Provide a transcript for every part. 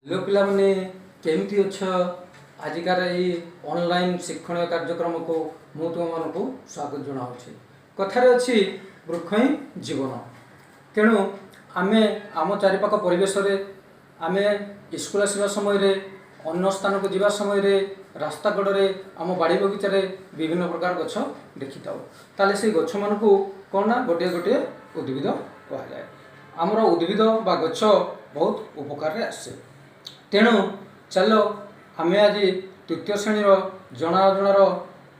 Hello पिलामने केमती अच्छ आजिकार यही ऑनलाइन शिक्षण कार्यक्रम को मु तुम मान को स्वागत जनाऊँगी। कथार अच्छी वृक्ष ही जीवन। तेणु आमे आम चारिपाख परिवेश आमे स्कूल आसवा समय अन्य स्थान को जीवा समय रास्ता कड़े आम बाड़ी बगीचारे विभिन्न प्रकार गछ देखी था। ताले से गछ मान को कौन ना गोटे गोटे उद्भिद कहुए। आमर उद्भिद बा गछ बहुत उपकार आसे। तेणु चलो आम आज तृतीय श्रेणी जना अजणार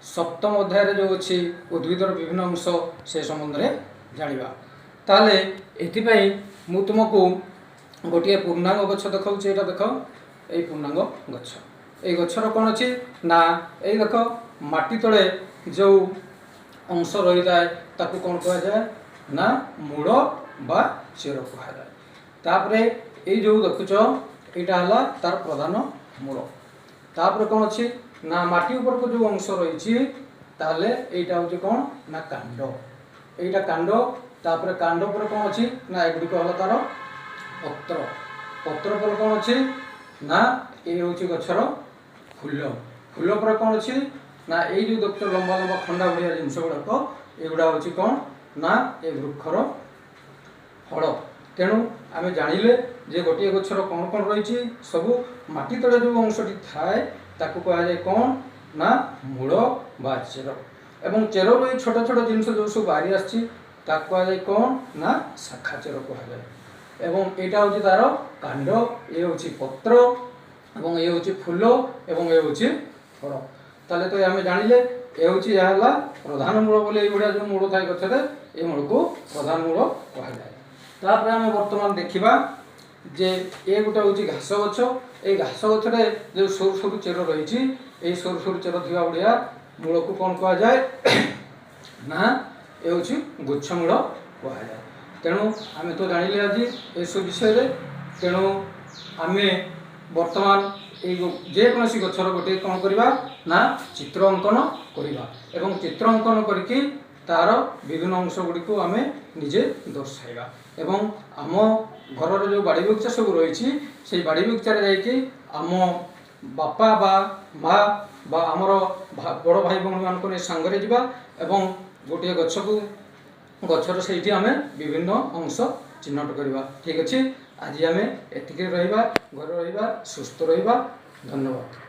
सप्तम अध्याय जो अच्छी उद्भिदर विभिन्न अंश से संबंध में जाना। ताले एथिपाई मु तुमको गोटे पूर्णांग गछ देखा देख ये पूर्णांग गछ। ये गछर कौन अच्छी ना ये देख माटी तले जो अंश रही जाए ताकू कौन कह जाए ना मूल बा चेर कह जाए। तापरे ये जो देखुच यहाँ तार प्रधान मूल। तापर कौन अच्छी ना माटी ऊपर को जो अंश रही यहाँ हूँ कौन ना कांड। यहाँ कांड तापर कांड पर कौन अच्छी ना एगुड़िक है तार पत्र। पत्र पर कौन अच्छी ना ये हूँ गछर फूल। फूल पर कौन अच्छी ना ये जो देखते लंबा लंबा खंडा भाया जिनस गुड़ाक युवा हूँ कौन ना ये वृक्षर फल। तेणु आम जानिले जे गोटे गछर कौन कौन रही सबू माटी तले जो अंशटी थाए ताकू कहुए कौन ना मूल बा चेर। एवं चेर रही छोट छोट जिनस जो सब बाहरी आए कौन ना शाखा चेर कहुए। एवं यहाँ हूँ तार कांड, ये हूँ पत्र एवं ये हूँ फूल एवं ये हूँ फल। ताले तो आम जानिले ये हूँ यहाँ प्रधान मूल बोले ये जो मूल थाए गचरे ये मूल को प्रधान मूल कहुए। तापर आम बर्तमान देखा जे ये गोटे हूँ घास गछ। ये घास गचरे जो सर सर चेर रही ये सर सर चेर थी भाया मूल को कौन कह जाए ना ये हूँ गुच्छमूल कह जाए। तेणु आम तो जानिले आज ये सब विषय। तेणु आम बर्तमान जेकोसी गचर गोटे कौन करवा ना चित्र अंकन करवा एवं चित्र अंकन करके तार विभिन्न अंश गुड़ी को आम निजे दर्शाइबा एवं आम घर जो बाड़ी बगीचा सब रही से बाड़ी बगीचार जाम बापा बा माँ बा आमर बड़ भाई भौणी मान सांगरे जा एवं गोटे गछ को गचर से आम विभिन्न अंश चिन्हट करवा। ठीक अच्छे आज आम एतिक रहा घर रहा सुस्थ रहा। धन्यवाद।